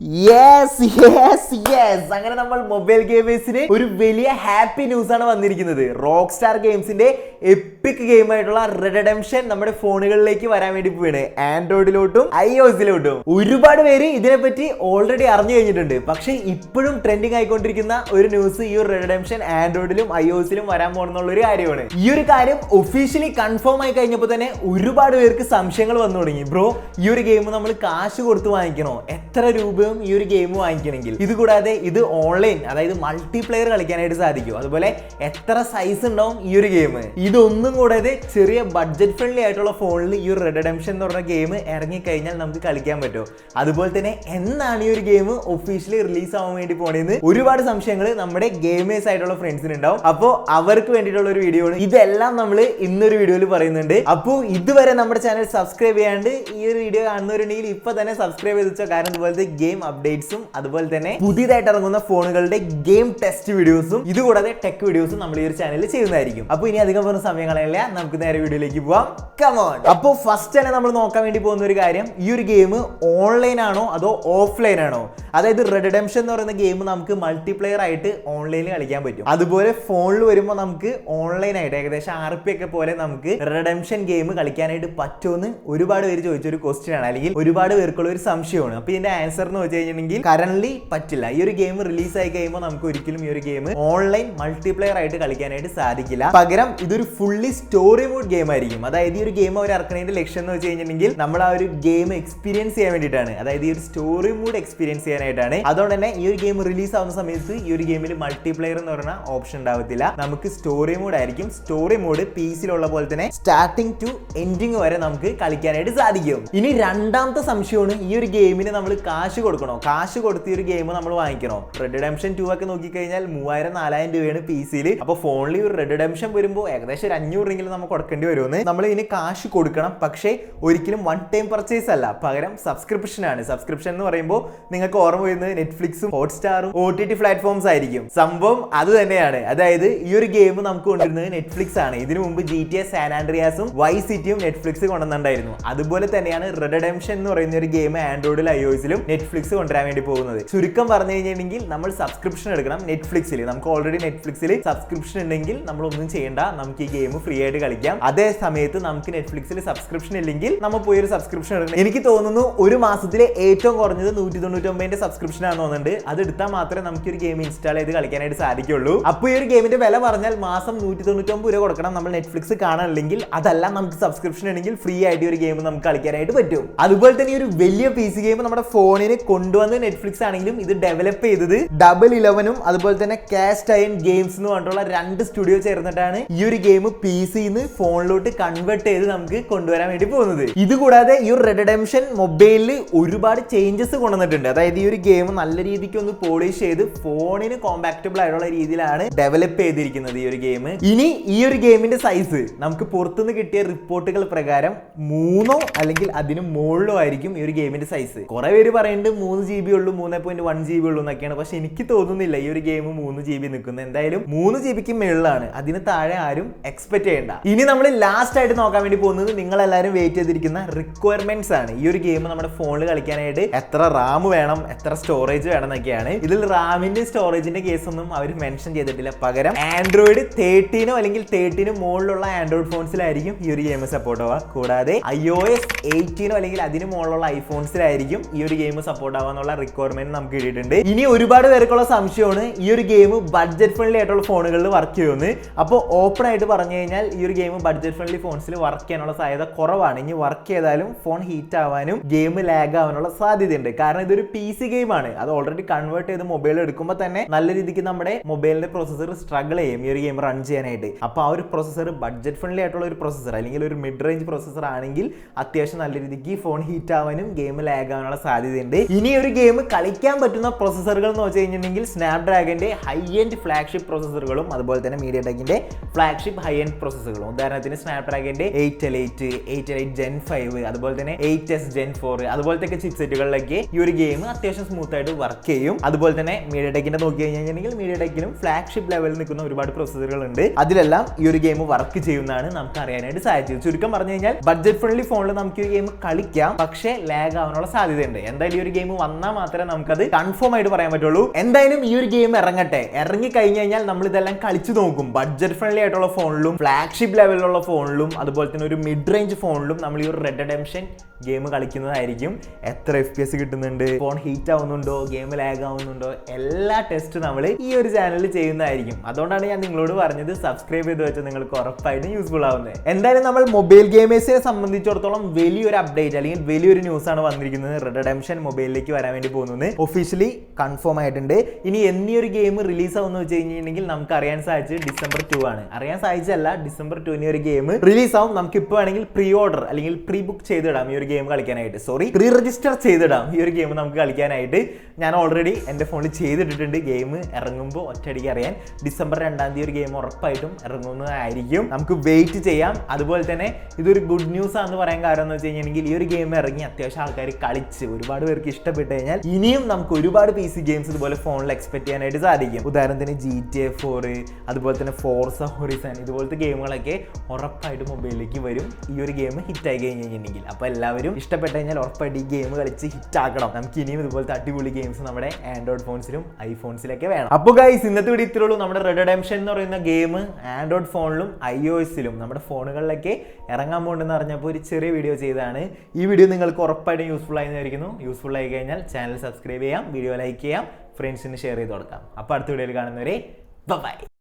Yes yes yes അങ്ങനെ നമ്മൾ mobile ഗെയിമേഴ്സിന് ഒരു വലിയ ഹാപ്പി ന്യൂസ് ആണ് വന്നിരിക്കുന്നത്. റോക്ക് സ്റ്റാർ ഗെയിംസിന്റെ എപ്പിക് ഗെയിം ആയിട്ടുള്ള റെഡ് റിഡംപ്ഷൻ നമ്മുടെ ഫോണുകളിലേക്ക് വരാൻ വേണ്ടി പോവാണ്. ആൻഡ്രോയിഡിലോട്ടും iOS-ലോട്ടും ഒരുപാട് പേര് ഇതിനെപ്പറ്റി ഓൾറെഡി അറിഞ്ഞു കഴിഞ്ഞിട്ടുണ്ട്. പക്ഷെ ഇപ്പോഴും ട്രെൻഡിങ് ആയിക്കൊണ്ടിരിക്കുന്ന ഒരു ന്യൂസ് ഈ ഒരു റെഡ് റിഡംപ്ഷൻ ആൻഡ്രോയിഡിലും iOS-ലും വരാൻ പോകുന്നുള്ള ഒരു കാര്യമാണ്. ഈ ഒരു കാര്യം ഒഫീഷ്യലി കൺഫേം ആയി കഴിഞ്ഞപ്പോൾ തന്നെ ഒരുപാട് പേർക്ക് സംശയങ്ങൾ വന്നു തുടങ്ങി. ബ്രോ, ഈ ഒരു ഗെയിം നമ്മൾ കാശ് കൊടുത്ത് വാങ്ങിക്കണോ? എത്ര രൂപ ഈ ഒരു ഗെയിം വാങ്ങിക്കണമെങ്കിൽ? ഇത് കൂടാതെ ഇത് ഓൺലൈൻ, അതായത് മൾട്ടിപ്ലെയർ കളിക്കാനായിട്ട് സാധിക്കും. അതുപോലെ എത്ര സൈസ് ഉണ്ടാവും ഈ ഒരു ഗെയിം? ഇതൊന്നും കൂടാതെ ചെറിയ ബഡ്ജറ്റ് ഫ്രണ്ട്ലി ആയിട്ടുള്ള ഫോണിൽ ഈ ഒരു റെഡ് റിഡംപ്ഷൻ എന്ന് പറഞ്ഞ ഗെയിം ഇറങ്ങിക്കഴിഞ്ഞാൽ നമുക്ക് കളിക്കാൻ പറ്റുമോ? അതുപോലെ തന്നെ എന്നാണ് ഈ ഒരു ഗെയിം ഒഫീഷ്യലി റിലീസ് ആവാൻ വേണ്ടി പോണേന്ന് ഒരുപാട് സംശയങ്ങൾ നമ്മുടെ ഗെയിമേഴ്സ് ആയിട്ടുള്ള ഫ്രണ്ട്സിന് ഉണ്ടാവും. അപ്പോൾ അവർക്ക് വേണ്ടിയിട്ടുള്ള ഒരു വീഡിയോ ആണ് ഇതെല്ലാം. നമ്മൾ ഇന്നൊരു വീഡിയോയിൽ പറയുന്നുണ്ട്. അപ്പോൾ ഇതുവരെ നമ്മുടെ ചാനൽ സബ്സ്ക്രൈബ് ചെയ്യാണ്ട് ഈ ഒരു വീഡിയോ കാണുന്നവരുണ്ടെങ്കിൽ ഇപ്പൊ തന്നെ സബ്സ്ക്രൈബ് ചെയ്ത് വെച്ചോ. കാരണം ഇതുപോലത്തെ ഗെയിം അപ്ഡേറ്റ്സും അതുപോലെ തന്നെ പുതിയതായിട്ട് ഇറങ്ങുന്ന ഫോണുകളുടെ ഗെയിം ടെസ്റ്റ് വീഡിയോസും ഇതുകൂടാതെ ടെക് വീഡിയോസും നമ്മൾ ഈ ഒരു ചാനലിൽ ചെയ്യുന്നതായിരിക്കും. അപ്പോൾ ഇനി അധികം പറഞ്ഞ സമയം കളയില്ല, നമുക്ക് നേരെ വീഡിയോയിലേക്ക് പോവാം. Come on. അപ്പോൾ ഫസ്റ്റ് തന്നെ നമ്മൾ നോക്കാൻ വേണ്ടി പോകുന്ന ഒരു കാര്യം, ഈ ഒരു ഗെയിം ഓൺലൈൻ ആണോ അതോ ഓഫ്ലൈൻ ആണോ? അതായത് റെഡ് റിഡംപ്ഷൻ എന്ന് പറയുന്ന ഗെയിം നമുക്ക് മൾട്ടിപ്ലെയർ ആയിട്ട് ഓൺലൈനിൽ കളിക്കാൻ പറ്റും. അതുപോലെ ഫോണിൽ വരുമ്പോൾ നമുക്ക് ഓൺലൈൻ ആയിട്ട് ഏകദേശം RP ഒക്കെ പോലെ നമുക്ക് റിഡംപ്ഷൻ ഗെയിം കളിക്കാനായിട്ട് പറ്റുമെന്ന് ഒരുപാട് പേര് ചോദിച്ചൊരു ക്വസ്റ്റ്യൻ ആണ്, അല്ലെങ്കിൽ ഒരുപാട് പേർക്കുള്ള ഒരു സംശയമാണ്. അപ്പോൾ ഇതിന്റെ ആൻസർ എന്ന് വെച്ച് കഴിഞ്ഞിട്ടുണ്ടെങ്കിൽ കറന്റ് പറ്റില്ല. ഈ ഒരു ഗെയിം റിലീസ് ആയി കഴിയുമ്പോൾ നമുക്ക് ഒരിക്കലും ഈ ഒരു ഗെയിം ഓൺലൈൻ മൾട്ടിപ്ലെയർ ആയിട്ട് കളിക്കാനായിട്ട് സാധിക്കില്ല. പകരം ഇതൊരു ഫുള്ളി സ്റ്റോറി മോഡ് ഗെയിം ആയിരിക്കും. അതായത് ഈ ഒരു ഗെയിം അവർ ഇറക്കുന്നതിന്റെ ലക്ഷ്യം എന്ന് വെച്ച് കഴിഞ്ഞിട്ടുണ്ടെങ്കിൽ നമ്മൾ ആ ഒരു ഗെയിം എക്സ്പീരിയൻസ് ചെയ്യാൻ വേണ്ടിയിട്ടാണ്. അതായത് ഈ ഒരു സ്റ്റോറി മോഡ് എക്സ്പീരിയൻസ് ചെയ്യാനായിട്ടാണ്. അതുകൊണ്ട് തന്നെ ഈ ഒരു ഗെയിം റിലീസ് ആവുന്ന സമയത്ത് ഈ ഒരു ഗെയിമിൽ മൾട്ടിപ്ലെയർ എന്ന് പറഞ്ഞ ഓപ്ഷൻ ഉണ്ടാവത്തില്ല. നമുക്ക് സ്റ്റോറി മോഡ് ആയിരിക്കും. സ്റ്റോറി മോഡ് PC-യിലുള്ള പോലെ തന്നെ സ്റ്റാർട്ടിംഗ് ടു എൻഡിങ് വരെ നമുക്ക് കളിക്കാനായിട്ട് സാധിക്കും. ഇനി രണ്ടാമത്തെ സംശയമാണ്, ഈ ഒരു ഗെയിമിന് നമ്മൾ കാശ് കൊടുക്കണോ? കാശ് കൊടുത്ത് ഈ ഒരു ഗെയിം നമ്മൾ വാങ്ങിക്കണോ? റെഡ് റിഡംപ്ഷൻ 2 ഒക്കെ നോക്കിക്കഴിഞ്ഞാൽ 3000-4000 രൂപയാണ് PC-യിൽ. അപ്പോൾ ഫോണിൽ ഒരു റെഡ് റിഡംപ്ഷൻ വരുമ്പോൾ ഏകദേശം 500 നമുക്ക് കൊടുക്കേണ്ടി വരുമെന്ന്. നമ്മൾ ഇതിന് കാശ് കൊടുക്കണം, പക്ഷേ ഒരിക്കലും വൺ ടൈം പർച്ചേസ് അല്ല, പകരം സബ്സ്ക്രിപ്ഷൻ ആണ്. സബ്സ്ക്രിപ്ഷൻ എന്ന് പറയുമ്പോൾ നിങ്ങൾക്ക് ഓർമ്മ വരുന്നത് നെറ്റ്ഫ്ലിക്സും ഹോട്ട്സ്റ്റാറും OTT പ്ലാറ്റ്ഫോംസ് ആയിരിക്കും. സംഭവം അത് തന്നെയാണ്. അതായത് ഈ ഒരു ഗെയിം നമുക്ക് കൊണ്ടുവരുന്നത് നെറ്റ്ഫ്ലിക്സ് ആണ്. ഇതിനു മുമ്പ് GTA സാൻ ആൻഡ്രിയാസും വൈസ് സിറ്റിയും നെറ്റ്ഫ്ലിക്സ് കൊണ്ടുവന്നിട്ടുണ്ടായിരുന്നു. അതുപോലെ തന്നെയാണ് റെഡ് റിഡംപ്ഷൻ എന്ന് പറയുന്ന ഒരു ഗെയിം ആൻഡ്രോയിഡിലും iOS-ലും നെറ്റ്ഫ്ലിക്സ് കൊണ്ടുവരാൻ വേണ്ടി പോകുന്നത്. ചുരുക്കം പറഞ്ഞു കഴിഞ്ഞിട്ടുണ്ടെങ്കിൽ നമ്മൾ സബ്സ്ക്രിപ്ഷൻ എടുക്കണം നെറ്റ്ഫ്ലിക്സിൽ. നമുക്ക് ഓൾറെഡി നെറ്റ്ഫ്ലിക്സിൽ സബ്സ്ക്രിപ്ഷൻ ഉണ്ടെങ്കിൽ നമ്മൾ ഒന്നും ചെയ്യേണ്ട, നമുക്ക് ഈ ഗെയിം ഫ്രീ ആയിട്ട് കളിക്കാം. അതേ സമയത്ത് നമുക്ക് നെറ്റ്ഫ്ലിക്സിൽ സബ്സ്ക്രിപ്ഷൻ ഇല്ലെങ്കിൽ നമ്മൾ പോയി ഒരു സബ്സ്ക്രിപ്ഷൻ എടുക്കണം. എനിക്ക് തോന്നുന്നു ഒരു മാസത്തിലെ ഏറ്റവും കുറഞ്ഞത് 199 സബ്സ്ക്രിപ്ഷൻ ആണെന്ന് തോന്നുന്നുണ്ട്. അത് എടുത്താൽ മാത്രമേ നമുക്ക് ഒരു ഗെയിം ഇൻസ്റ്റാൾ ചെയ്ത് കളിക്കാനായിട്ട് സാധിക്കുള്ളൂ. അപ്പോൾ ഈ ഒരു ഗെയിമിന്റെ വില പറഞ്ഞാൽ മാസം 199 രൂപ കൊടുക്കണം നമ്മൾ നെറ്റ്ഫ്ലിക്സ് കാണാനില്ലെങ്കിൽ. അതല്ല, നമുക്ക് സബ്സ്ക്രിപ്ഷൻ ഉണ്ടെങ്കിൽ ഫ്രീ ആയിട്ട് ഒരു ഗെയിം നമുക്ക് കളിക്കാനായിട്ട് പറ്റും. അതുപോലെ തന്നെ ഈ ഒരു വലിയ PC ഗെയിം നമ്മുടെ ഫോണിന് കൊണ്ടുവന്ന് നെറ്റ്ഫ്ലിക്സ് ആണെങ്കിലും ഇത് ഡെവലപ്പ് ചെയ്തത് Double 11ഉം അതുപോലെ തന്നെ കാസ്റ്റ് അയൺ ഗെയിംസ് എന്ന് പറഞ്ഞിട്ടുള്ള 2 സ്റ്റുഡിയോ ചേർന്നിട്ടാണ് ഈ ഒരു ഗെയിം PC-ന്ന് ഫോണിലോട്ട് കൺവേർട്ട് ചെയ്ത് നമുക്ക് കൊണ്ടുവരാൻ വേണ്ടി പോകുന്നത്. ഇതുകൂടാതെ ഈ ഒരു റെഡ് റിഡംപ്ഷൻ മൊബൈലിൽ ഒരുപാട് ചേഞ്ചസ് കൊണ്ടുവന്നിട്ടുണ്ട്. അതായത് ഈ ഒരു ഗെയിം നല്ല രീതിക്ക് ഒന്ന് പോളിഷ് ചെയ്ത് ഫോണിന് കോമ്പാക്റ്റബിൾ ആയിട്ടുള്ള രീതിയിലാണ് ഡെവലപ്പ് ചെയ്തിരിക്കുന്നത് ഈ ഒരു ഗെയിം. ഇനി ഈ ഒരു ഗെയിമിന്റെ സൈസ് നമുക്ക് പുറത്തുനിന്ന് കിട്ടിയ റിപ്പോർട്ടുകൾ പ്രകാരം 3 അല്ലെങ്കിൽ അതിന് മുകളിലോ ആയിരിക്കും ഈ ഒരു ഗെയിമിന്റെ സൈസ്. കുറെ പേര് പറയുന്നുണ്ട് 3 GB ഉള്ളൂ, 3.1 GB ഉള്ളൂ എന്നൊക്കെയാണ്. പക്ഷെ എനിക്ക് തോന്നുന്നില്ല ഈ ഒരു ഗെയിം 3 GB നിൽക്കുന്നത്. എന്തായാലും 3 GB മേളിലാണ്, അതിന് താഴെ ആരും എക്സ്പെക്ട് ചെയ്യേണ്ട. ഇനി നമ്മൾ ലാസ്റ്റ് ആയിട്ട് നോക്കാൻ വേണ്ടി പോകുന്നത് നിങ്ങൾ എല്ലാവരും വെയിറ്റ് ചെയ്തിരിക്കുന്ന റിക്വയർമെന്റ്സ് ആണ്. ഈ ഒരു ഗെയിം നമ്മുടെ ഫോണിൽ കളിക്കാനായിട്ട് എത്ര റാം വേണം, എത്ര സ്റ്റോറേജ് വേണം എന്നൊക്കെയാണ്. ഇതിൽ റാമിന്റെ സ്റ്റോറേജിന്റെ കേസ് ഒന്നും അവർ മെൻഷൻ ചെയ്തിട്ടില്ല. പകരം ആൻഡ്രോയിഡ് 13 അല്ലെങ്കിൽ 13 മുകളിലുള്ള ആൻഡ്രോയിഡ് ഫോൺസിലായിരിക്കും ഈ ഒരു ഗെയിം സപ്പോർട്ട് ആവുക. കൂടാതെ iOS 18 അല്ലെങ്കിൽ അതിന് മുകളിലുള്ള ഐഫോൺസിലായിരിക്കും ഈ ഒരു ഗെയിം സപ്പോർട്ട് ആവാന്നുള്ള റിക്വയർമെന്റ് നമുക്ക് കിട്ടിയിട്ടുണ്ട്. ഇനി ഒരുപാട് പേർക്കുള്ള സംശയമാണ് ഈ ഒരു ഗെയിം ബഡ്ജറ്റ് ഫ്രണ്ട്ലി ആയിട്ടുള്ള ഫോണുകളിൽ വർക്ക് ചെയ്യുമെന്ന്. അപ്പോൾ ഓപ്പൺ ആയിട്ട് പറഞ്ഞു കഴിഞ്ഞാൽ ഈ ഒരു ഗെയിം ബഡ്ജറ്റ് ഫ്രണ്ട്ലി ഫോൺസിൽ വർക്ക് ചെയ്യാനുള്ള സാധ്യത കുറവാണ്. ഇനി വർക്ക് ചെയ്താലും ഫോൺ ഹീറ്റ് ആവാനും ഗെയിം ലാഗ് ആവാനുള്ള സാധ്യതയുണ്ട്. കാരണം ഇതൊരു PC ഗെയിമാണ്. അത് ഓൾറെഡി കൺവേർട്ട് ചെയ്ത് മൊബൈൽ എടുക്കുമ്പോൾ തന്നെ നല്ല രീതിക്ക് നമ്മുടെ മൊബൈലിന്റെ പ്രോസസർ സ്ട്രഗിൾ ചെയ്യും ഈ ഒരു ഗെയിം റൺ ചെയ്യാനായിട്ട്. അപ്പോൾ ആ ഒരു പ്രോസസർ ബഡ്ജറ്റ് ഫ്രണ്ട്ലി ആയിട്ടുള്ള ഒരു പ്രോസസർ അല്ലെങ്കിൽ ഒരു മിഡ് റേഞ്ച് പ്രോസസർ ആണെങ്കിൽ അത്യാവശ്യം നല്ല രീതിക്ക് ഫോൺ ഹീറ്റ് ആവാനും ഗെയിം ലാഗ് ആവാനുള്ള സാധ്യതയുണ്ട്. ഇനി ഒരു ഗെയിം കളിക്കാൻ പറ്റുന്ന പ്രോസസറുകൾ എന്ന് വെച്ച് കഴിഞ്ഞിട്ടുണ്ടെങ്കിൽ സ്നാപ്ഡ്രാഗന്റെ ഹൈ എൻഡ് ഫ്ലാഗ്ഷിപ്പ് പ്രോസസറുകളും അതുപോലെ തന്നെ മീഡിയടെക്കിന്റെ ഫ്ലാഗ്ഷിപ്പ് ഹൈ എൻഡ് പ്രോസസറുകളും. ഉദാഹരണത്തിന് സ്നാപ്ഡ്രാഗന്റെ 888 Gen 5 അതുപോലെ തന്നെ 8S Gen 4 അതുപോലത്തെ ചിപ്സെറ്റുകളിലൊക്കെ ഈ ഒരു ഗെയിം അത്യാവശ്യം അത്യാവശ്യം സ്മൂത്ത് ആയിട്ട് വർക്ക് ചെയ്യും. അതുപോലെ തന്നെ മീഡിയടെക്കിന്റെ നോക്കി കഴിഞ്ഞിട്ടുണ്ടെങ്കിൽ മീഡിയടെക്കിലും ഫ്ലാഗ്ഷിപ്പ് ലെവലിൽ നിൽക്കുന്ന ഒരുപാട് പ്രൊസസ്സറുകൾ ഉണ്ട്. അതിലെല്ലാം ഈ ഒരു ഗെയിം വർക്ക് ചെയ്യുന്നതാണ് നമുക്ക് അറിയാനായിട്ട് സാധിച്ചത്. ചുരുക്കം പറഞ്ഞു കഴിഞ്ഞാൽ ബഡ്ജറ്റ് ഫ്രണ്ട്ലി ഫോണിൽ നമുക്ക് ഈ ഗെയിം കളിക്കാം, പക്ഷേ ലാഗ് ആവാനുള്ള സാധ്യതയുണ്ട്. എന്തായാലും ഈ ഒരു ഗെയിം വന്നാൽ മാത്രമേ നമുക്കത് കൺഫേം ആയിട്ട് പറയാൻ പറ്റുള്ളൂ. എന്തായാലും ഈ ഒരു ഗെയിം ഇറങ്ങട്ടെ. ഇറങ്ങി കഴിഞ്ഞ് കഴിഞ്ഞാൽ നമ്മൾ ഇതെല്ലാം കളിച്ചു നോക്കും. ബഡ്ജറ്റ് ഫ്രണ്ട്ലി ആയിട്ടുള്ള ഫോണിലും ഫ്ലാഗ്ഷിപ്പ് ലെവലിലുള്ള ഫോണിലും അതുപോലെ തന്നെ ഒരു മിഡ് റേഞ്ച് ഫോണിലും നമ്മൾ ഈ ഒരു റെഡ് റിഡംഷൻ ഗെയിം കളിക്കുന്നതായിരിക്കും. എത്ര FPS കിട്ടുന്നുണ്ട്, ഫോൺ ഹീറ്റ് ആവുന്നുണ്ടോ, ഗെയിം ലാഗ് ആവുന്നുണ്ടോ, എല്ലാ ടെസ്റ്റ് നമ്മൾ ഈ ഒരു ചാനലിൽ ചെയ്യുന്നതായിരിക്കും. അതുകൊണ്ടാണ് ഞാൻ നിങ്ങളോട് പറഞ്ഞത് സബ്സ്ക്രൈബ് ചെയ്ത് വെച്ചാൽ നിങ്ങൾക്ക് ഉറപ്പായിട്ടും യൂസ്ഫുൾ ആവുന്നത്. എന്തായാലും നമ്മൾ മൊബൈൽ ഗെയിമേഴ്സിനെ സംബന്ധിച്ചിടത്തോളം വലിയൊരു അപ്ഡേറ്റ് അല്ലെങ്കിൽ വലിയൊരു ന്യൂസ് ആണ് വന്നിരിക്കുന്നത്. റെഡ് റിഡംഷൻ മൊബൈലിലേക്ക് വരാൻ വേണ്ടി പോകുന്നത് ഒഫീഷ്യലി കൺഫേം ആയിട്ടുണ്ട്. ഇനി എന്നീ ഗെയിം റിലീസ് ആവുമെന്ന് വെച്ച് കഴിഞ്ഞിട്ടുണ്ടെങ്കിൽ നമുക്ക് അറിയാൻ സാധിച്ചത് December 2 ആണ്. അറിയാൻ സാധിച്ചല്ല, December 2 ഒരു ഗെയിം റിലീസ് ആവും. നമുക്ക് ഇപ്പോൾ വേണമെങ്കിൽ പ്രീ ഓർഡർ അല്ലെങ്കിൽ പ്രീ ബുക്ക് ചെയ്തിടാം ഈ ഒരു ഗെയിം കളിക്കാനായിട്ട്. പ്രീ രജിസ്റ്റർ ചെയ്തിടാം ഈ ഒരു ഗെയിം നമുക്ക് കളിക്കാനായിട്ട്. ഞാൻ ഓൾറെഡി എൻ്റെ ഫോണിൽ ചെയ്തിട്ടിട്ടുണ്ട്. ഗെയിം ഇറങ്ങുമ്പോൾ ഒറ്റയടിക്ക് അറിയാൻ December 2 ഒരു ഗെയിം ഉറപ്പായിട്ടും ഇറങ്ങുന്നതായിരിക്കും. നമുക്ക് വെയിറ്റ് ചെയ്യാം. അതുപോലെ തന്നെ ഇതൊരു ഗുഡ് ന്യൂസ് ആണെന്ന് പറയാൻ കാരണം എന്ന് വെച്ച് കഴിഞ്ഞിട്ടുണ്ടെങ്കിൽ ഈ ഒരു ഗെയിം ഇറങ്ങി അത്യാവശ്യം ആൾക്കാർ കളിച്ച് ഒരുപാട് പേർക്ക് ഇഷ്ടപ്പെട്ട് കഴിഞ്ഞാൽ ഇനിയും നമുക്ക് ഒരുപാട് PC ഗെയിംസ് ഇതുപോലെ ഫോണിൽ എക്സ്പെക്ട് ചെയ്യാനായിട്ട് സാധിക്കും. ഉദാഹരണത്തിന് GTA 4, അതുപോലെ തന്നെ Forza Horizon ഇതുപോലത്തെ ഗെയിമുകളൊക്കെ ഉറപ്പായിട്ട് മൊബൈലിലേക്ക് വരും ഈ ഒരു ഗെയിം ഹിറ്റ് ആയി കഴിഞ്ഞിട്ടുണ്ടെങ്കിൽ. അപ്പോൾ എല്ലാവരും ഇഷ്ടപ്പെട്ട് കഴിഞ്ഞാൽ ഉറപ്പായിട്ട് ഈ ഗെയിം കളിച്ച് ഹിറ്റ് ആക്കണം. നമുക്ക് ഇനിയും ഇതുപോലത്തെ അടിപൊളി ഗെയിംസ് നമ്മുടെ ആൻഡ്രോയിഡ് ഫോൺസിലും ഐഫോൺസിലൊക്കെ വേണം. അപ്പോൾ ഗൈസ്, ഇന്നത്തെ വീഡിയോ ഇത്രേ ഉള്ളൂ. നമ്മുടെ റെഡ് റിഡംഷൻ എന്ന് പറയുന്ന ഗെയിം ആൻഡ്രോയിഡ് ഫോണിലും iOS-ലും നമ്മുടെ ഫോണുകളിലൊക്കെ ഇറങ്ങാൻ പോകുന്നുണ്ടെന്ന് അറിഞ്ഞപ്പോൾ ഒരു ചെറിയ വീഡിയോ ചെയ്തതാണ്. ഈ വീഡിയോ നിങ്ങൾക്ക് ഉറപ്പായിട്ടും യൂസ്ഫുൾ ആയിരിക്കുന്നു. യൂസ്ഫുൾ ആയി കഴിഞ്ഞാൽ ചാനൽ സബ്സ്ക്രൈബ് ചെയ്യാം, വീഡിയോ ലൈക്ക് ചെയ്യാം, ഫ്രണ്ട്സിന് ഷെയർ ചെയ്ത് കൊടുക്കാം. അപ്പോൾ അടുത്ത വീഡിയോയിൽ കാണുന്നവരെ ബൈ.